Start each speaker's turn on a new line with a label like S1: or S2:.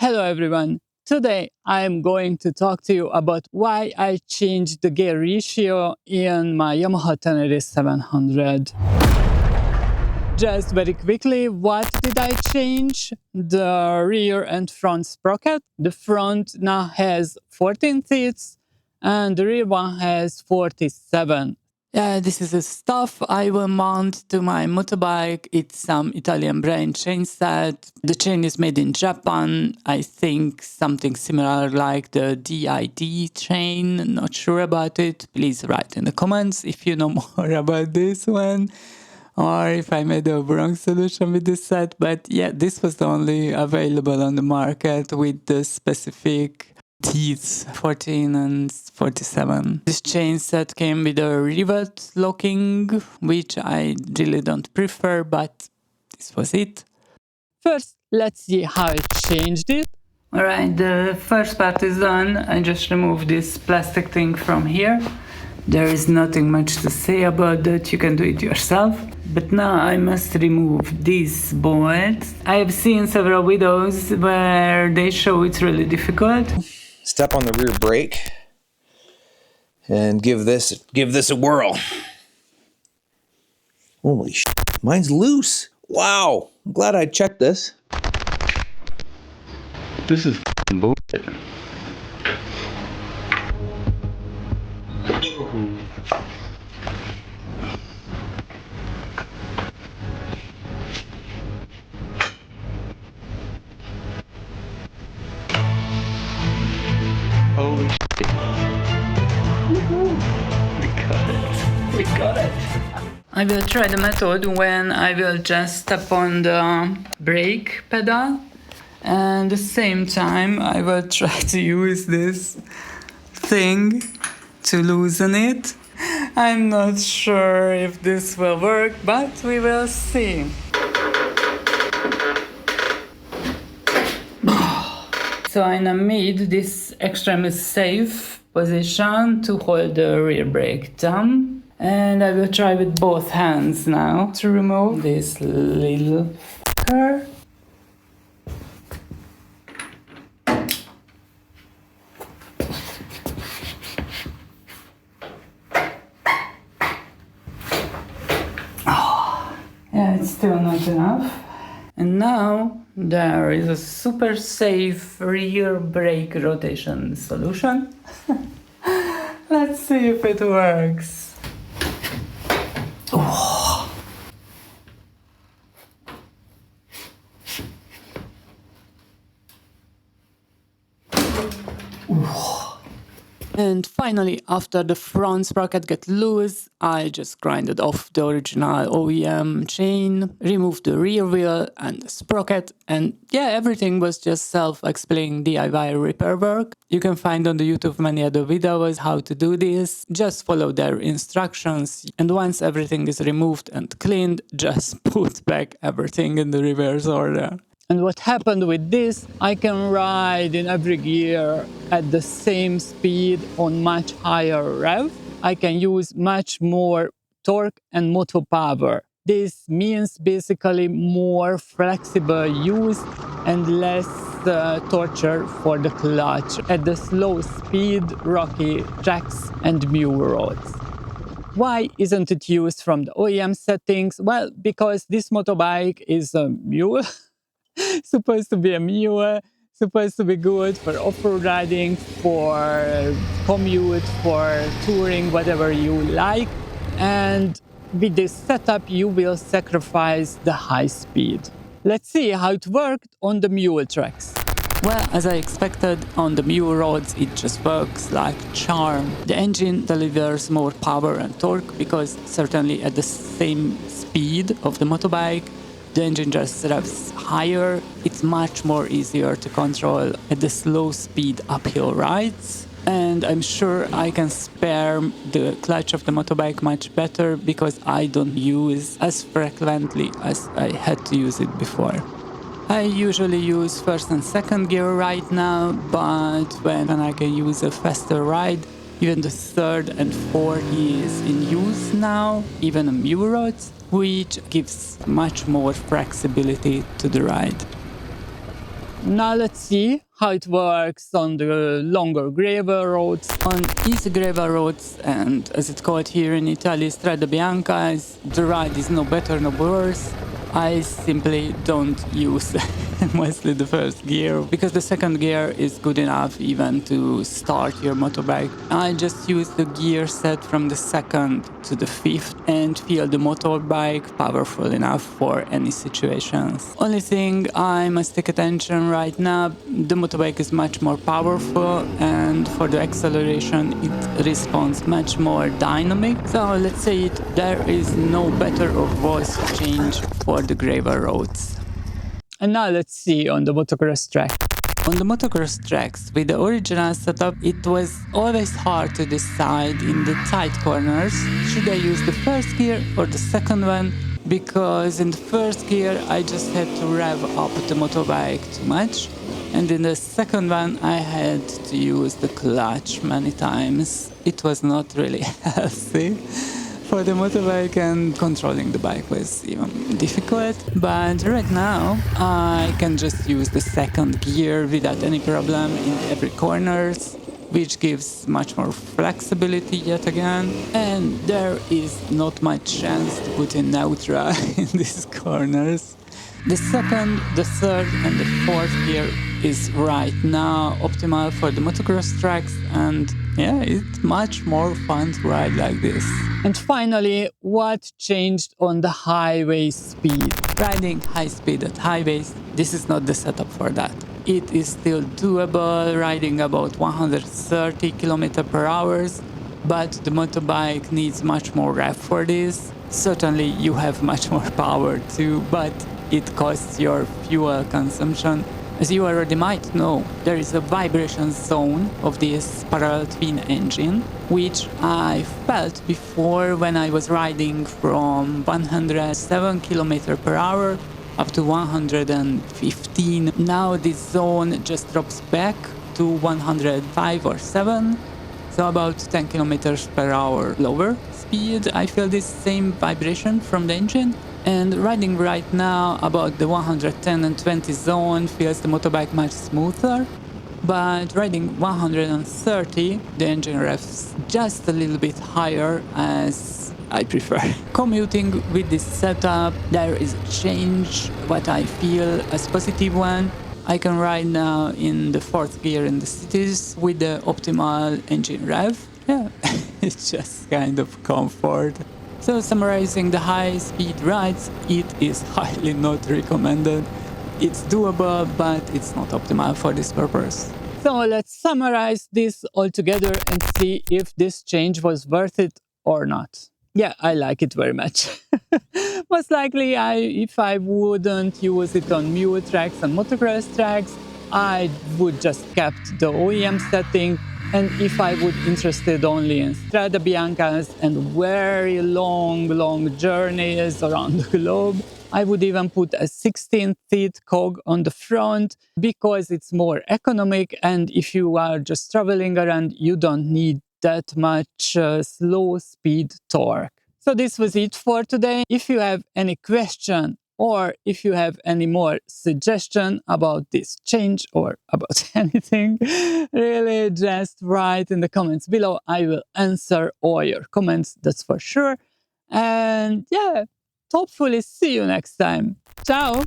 S1: Hello everyone! Today I am going to talk to you about why I changed the gear ratio in my Yamaha Tenere 700. Just very quickly, what did I change? The rear and front sprocket. The front now has 14 teeth and the rear one has 47. This is the stuff I will mount to my motorbike. It's some Italian brand chain set. The chain is made in Japan. I think something similar like the DID chain. Not sure about it. Please write in the comments if you know more about this one, or if I made a wrong solution with this set. But yeah, this was the only available on the market with the specific teeth 14 and 47. This chain set came with a rivet locking, which I really don't prefer, but this was it. First, let's see how I changed it. Alright, the first part is done. I just removed this plastic thing from here. There is nothing much to say about that, you can do it yourself. But now I must remove this bolt. I have seen several videos where they show it's really difficult.
S2: Step on the rear brake and give this a whirl. Holy shit, mine's loose. Wow, I'm glad I checked this.
S3: This is bullshit. Holy shit. We got it.
S1: I will try the method when I will just step on the brake pedal, and at the same time I will try to use this thing to loosen it. I'm not sure if this will work, but we will see. So I now made this extremely safe position to hold the rear brake down. And I will try with both hands now to remove this little fucker. Yeah, it's still not enough. And now there is a super safe rear brake rotation solution. Let's see if it works. Oh. And finally, after the front sprocket got loose, I just grinded off the original OEM chain, removed the rear wheel and the sprocket, and yeah, everything was just self-explaining DIY repair work. You can find on the YouTube many other videos how to do this. Just follow their instructions, and once everything is removed and cleaned, just put back everything in the reverse order. And what happened with this, I can ride in every gear at the same speed on much higher rev. I can use much more torque and motor power. This means basically more flexible use and less torture for the clutch at the slow speed, rocky tracks and mule roads. Why isn't it used from the OEM settings? Well, because this motorbike is a mule. Supposed to be a mule, supposed to be good for off-road riding, for commute, for touring, whatever you like. And with this setup, you will sacrifice the high speed. Let's see how it worked on the mule tracks. Well, as I expected, on the mule roads it just works like charm. The engine delivers more power and torque because certainly at the same speed of the motorbike, the engine just revs higher. It's much more easier to control at the slow speed uphill rides. And I'm sure I can spare the clutch of the motorbike much better because I don't use as frequently as I had to use it before. I usually use first and second gear right now, but when I can use a faster ride, even the third and fourth is in use now, even on mule roads, which gives much more flexibility to the ride. Now let's see how it works on the longer gravel roads. On easy gravel roads, and as it's called here in Italy, Strada Bianca, the ride is no better, no worse. I simply don't use mostly the first gear because the second gear is good enough even to start your motorbike. I just use the gear set from the second to the fifth and feel the motorbike powerful enough for any situations. Only thing I must take attention right now, the motorbike is much more powerful and for the acceleration it responds much more dynamic. So let's say there is no better or worse change for the gravel roads. And now let's see on the motocross track. On the motocross tracks, with the original setup, it was always hard to decide in the tight corners, should I use the first gear or the second one? Because in the first gear, I just had to rev up the motorbike too much. And in the second one, I had to use the clutch many times. It was not really healthy for the motorbike, and controlling the bike was even difficult. But right now I can just use the second gear without any problem in every corners, which gives much more flexibility yet again, and there is not much chance to put in neutral in these corners. The second, the third and the fourth gear is right now optimal for the motocross tracks, and yeah, it's much more fun to ride like this. And finally, what changed on the highway speed? Riding high speed at highways, this is not the setup for that. It is still doable, riding about 130 km per hour, but the motorbike needs much more rev for this. Certainly you have much more power too, but it costs your fuel consumption. As you already might know, there is a vibration zone of this parallel twin engine, which I felt before when I was riding from 107 km per hour up to 115. Now this zone just drops back to 105 or 7, so about 10 km per hour lower speed. I feel this same vibration from the engine. And riding right now about the 110 and 20 zone feels the motorbike much smoother, but riding 130 the engine revs just a little bit higher as I prefer. Commuting with this setup, there is a change, what I feel as positive one. I can ride now in the fourth gear in the cities with the optimal engine rev. Yeah, it's just kind of comfort. So summarizing the high-speed rides, it is highly not recommended. It's doable, but it's not optimal for this purpose. So let's summarize this all together and see if this change was worth it or not. Yeah, I like it very much. Most likely, if I wouldn't use it on mule tracks and motocross tracks, I would just kept the OEM setting. And if I would interested only in Strada Biancas and very long journeys around the globe, I would even put a 16-teeth cog on the front because it's more economic, and if you are just traveling around, you don't need that much slow speed torque. So this was it for today. If you have any question or if you have any more suggestion about this change or about anything, really just write in the comments below. I will answer all your comments, that's for sure. And yeah, hopefully see you next time. Ciao!